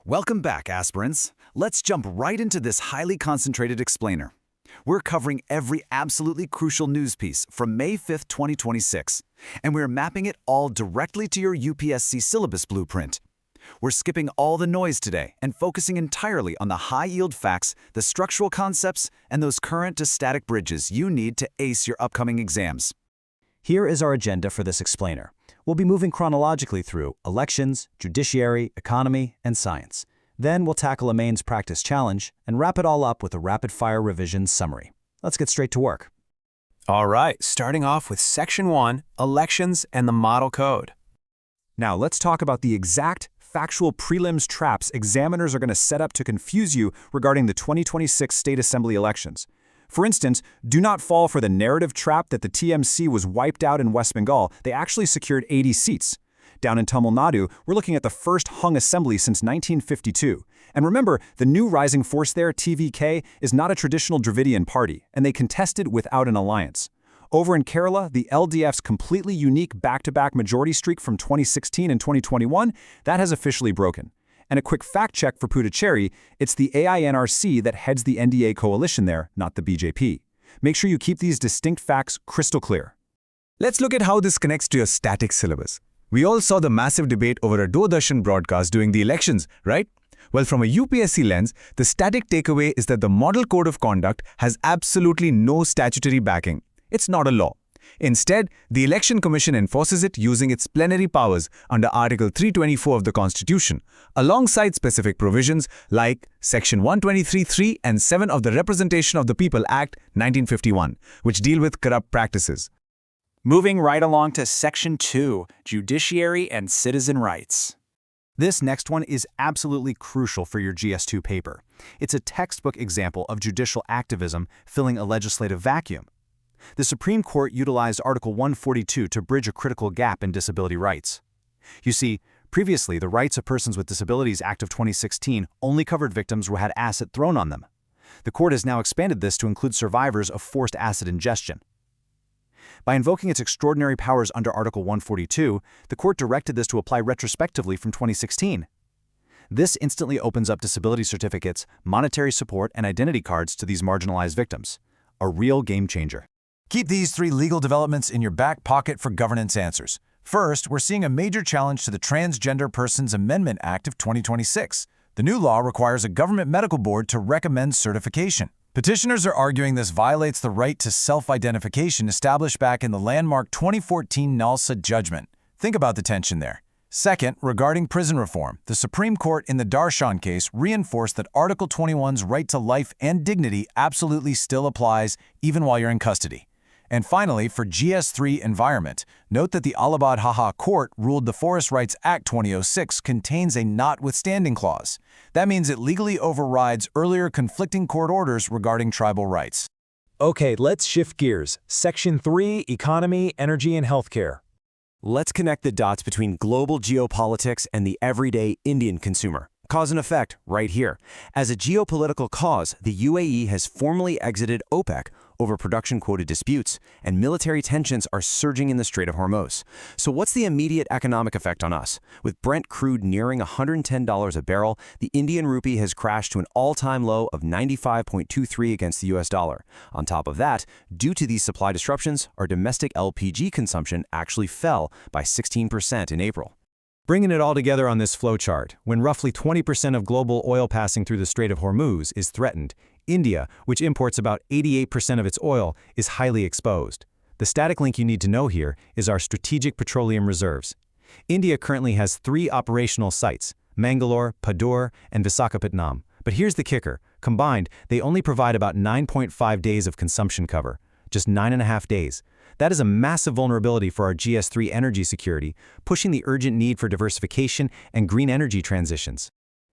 Welcome back, aspirants. Let's jump right into this highly concentrated explainer. We're covering every absolutely crucial news piece from May 5th, 2026, and we're mapping it all directly to your UPSC syllabus blueprint. We're skipping all the noise today and focusing entirely on the high-yield facts, the structural concepts, and those current to static bridges you need to ace your upcoming exams. Here is our agenda for this explainer. We'll be moving chronologically through elections, judiciary, economy, and science. Then we'll tackle a mains practice challenge and wrap it all up with a rapid-fire revision summary. Let's get straight to work. All right, starting off with Section 1, Elections and the Model Code. Now let's talk about the exact factual prelims traps examiners are going to set up to confuse you regarding the 2026 state assembly elections. For instance, do not fall for the narrative trap that the TMC was wiped out in West Bengal. They actually secured 80 seats. Down in Tamil Nadu, we're looking at the first hung assembly since 1952. And remember, the new rising force there, TVK, is not a traditional Dravidian party, and they contested without an alliance. Over in Kerala, the LDF's completely unique back-to-back majority streak from 2016 and 2021, that has officially broken. And a quick fact check for Puducherry, it's the AINRC that heads the NDA coalition there, not the BJP. Make sure you keep these distinct facts crystal clear. Let's look at how this connects to your static syllabus. We all saw the massive debate over a Doordarshan broadcast during the elections, right? Well, from a UPSC lens, the static takeaway is that the Model Code of Conduct has absolutely no statutory backing. It's not a law. Instead, the Election Commission enforces it using its plenary powers under Article 324 of the Constitution, alongside specific provisions like Section 123(3) and 7 of the Representation of the People Act 1951, which deal with corrupt practices. Moving right along to Section 2, Judiciary and Citizen Rights. This next one is absolutely crucial for your GS2 paper. It's a textbook example of judicial activism filling a legislative vacuum. The Supreme Court utilized Article 142 to bridge a critical gap in disability rights. You see, previously, the Rights of Persons with Disabilities Act of 2016 only covered victims who had acid thrown on them. The court has now expanded this to include survivors of forced acid ingestion. By invoking its extraordinary powers under Article 142, the court directed this to apply retrospectively from 2016. This instantly opens up disability certificates, monetary support, and identity cards to these marginalized victims. A real game changer. Keep these 3 legal developments in your back pocket for governance answers. First, we're seeing a major challenge to the Transgender Persons Amendment Act of 2026. The new law requires a government medical board to recommend certification. Petitioners are arguing this violates the right to self-identification established back in the landmark 2014 NALSA judgment. Think about the tension there. Second, regarding prison reform, the Supreme Court in the Darshan case reinforced that Article 21's right to life and dignity absolutely still applies even while you're in custody. And finally, for GS3 environment, note that the Allahabad Haha Court ruled the Forest Rights Act 2006 contains a notwithstanding clause. That means it legally overrides earlier conflicting court orders regarding tribal rights. Okay, let's shift gears. Section 3, Economy, Energy, and Healthcare. Let's connect the dots between global geopolitics and the everyday Indian consumer. Cause and effect right here. As a geopolitical cause, the UAE has formally exited OPEC over production quota disputes, and military tensions are surging in the Strait of Hormuz. So what's the immediate economic effect on us? With Brent crude nearing $110 a barrel, the Indian rupee has crashed to an all-time low of 95.23 against the US dollar. On top of that, due to these supply disruptions, our domestic LPG consumption actually fell by 16% in April. Bringing it all together on this flowchart, when roughly 20% of global oil passing through the Strait of Hormuz is threatened, India, which imports about 88% of its oil, is highly exposed. The static link you need to know here is our strategic petroleum reserves. India currently has 3 operational sites, Mangalore, Padur, and Visakhapatnam. But here's the kicker. Combined, they only provide about 9.5 days of consumption cover, just 9.5 days. That is a massive vulnerability for our GS3 energy security, pushing the urgent need for diversification and green energy transitions.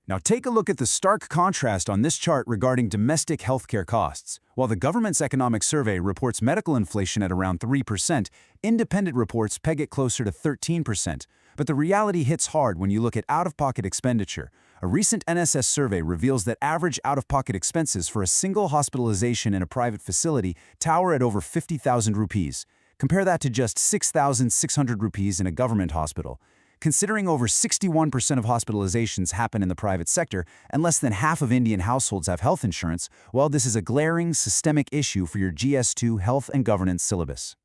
Now take a look at the stark contrast on this chart regarding domestic healthcare costs. While the government's economic survey reports medical inflation at around 3%, independent reports peg it closer to 13%. But the reality hits hard when you look at out-of-pocket expenditure. A recent NSS survey reveals that average out-of-pocket expenses for a single hospitalization in a private facility tower at over 50,000 rupees. Compare that to just 6,600 rupees in a government hospital. Considering over 61% of hospitalizations happen in the private sector and less than half of Indian households have health insurance, well, this is a glaring, systemic issue for your GS2 Health and Governance syllabus.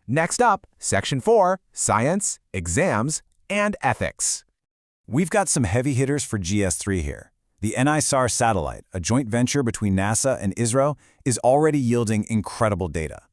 Next up, Section 4, Science, Exams, and Ethics. We've got some heavy hitters for GS3 here. The NISAR satellite, a joint venture between NASA and ISRO, is already yielding incredible data.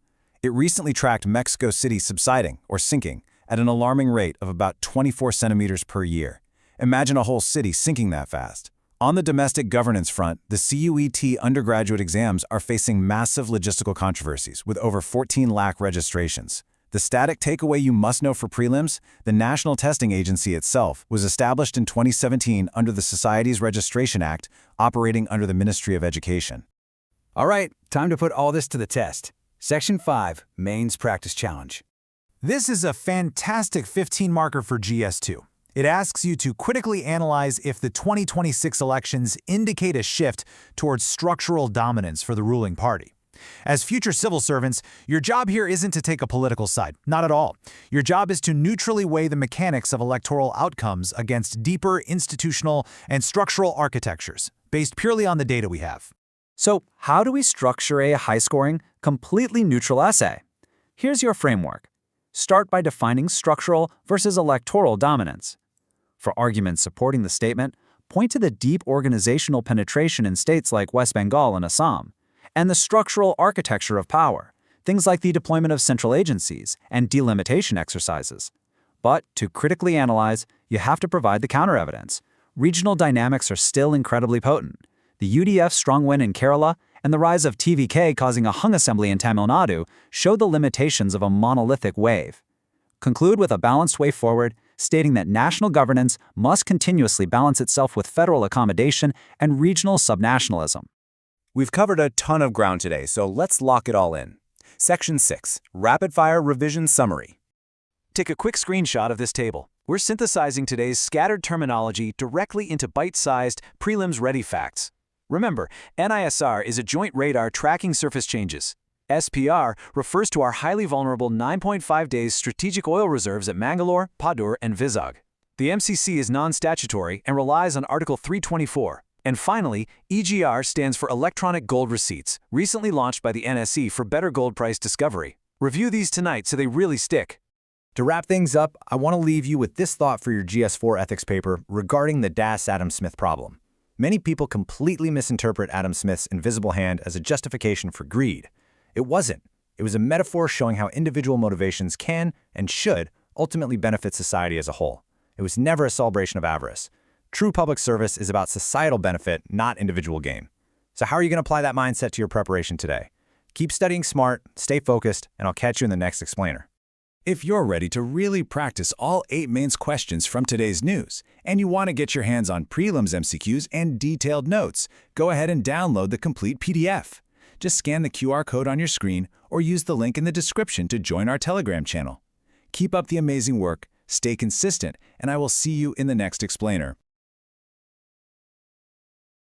It recently tracked Mexico City subsiding, or sinking, at an alarming rate of about 24 centimeters per year. Imagine a whole city sinking that fast. On the domestic governance front, the CUET undergraduate exams are facing massive logistical controversies with over 14 lakh registrations. The static takeaway you must know for prelims: the National Testing Agency itself was established in 2017 under the Societies Registration Act, operating under the Ministry of Education. All right, time to put all this to the test. Section 5, Mains Practice Challenge. This is a fantastic 15-marker for GS2. It asks you to critically analyze if the 2026 elections indicate a shift towards structural dominance for the ruling party. As future civil servants, your job here isn't to take a political side, not at all. Your job is to neutrally weigh the mechanics of electoral outcomes against deeper institutional and structural architectures, based purely on the data we have. So, how do we structure a high-scoring, completely neutral essay? Here's your framework. Start by defining structural versus electoral dominance. For arguments supporting the statement, point to the deep organizational penetration in states like West Bengal and Assam, and the structural architecture of power, things like the deployment of central agencies and delimitation exercises. But to critically analyze, you have to provide the counter-evidence. Regional dynamics are still incredibly potent. The UDF's strong win in Kerala and the rise of TVK causing a hung assembly in Tamil Nadu show the limitations of a monolithic wave. Conclude with a balanced way forward, stating that national governance must continuously balance itself with federal accommodation and regional subnationalism. We've covered a ton of ground today, so let's lock it all in. Section 6, Rapid-Fire Revision Summary. Take a quick screenshot of this table. We're synthesizing today's scattered terminology directly into bite-sized, prelims-ready facts. Remember, NISR is a Joint Radar Tracking Surface Changes. SPR refers to our highly vulnerable 9.5 days strategic oil reserves at Mangalore, Padur, and Vizag. The MCC is non-statutory and relies on Article 324. And finally, EGR stands for Electronic Gold Receipts, recently launched by the NSE for better gold price discovery. Review these tonight so they really stick. To wrap things up, I want to leave you with this thought for your GS4 ethics paper regarding the Adam Smith problem. Many people completely misinterpret Adam Smith's invisible hand as a justification for greed. It wasn't. It was a metaphor showing how individual motivations can and should ultimately benefit society as a whole. It was never a celebration of avarice. True public service is about societal benefit, not individual gain. So how are you going to apply that mindset to your preparation today? Keep studying smart, stay focused, and I'll catch you in the next explainer. If you're ready to really practice all 8 mains questions from today's news, and you want to get your hands on prelims MCQs and detailed notes, go ahead and download the complete PDF. Just scan the QR code on your screen or use the link in the description to join our Telegram channel. Keep up the amazing work, stay consistent, and I will see you in the next explainer.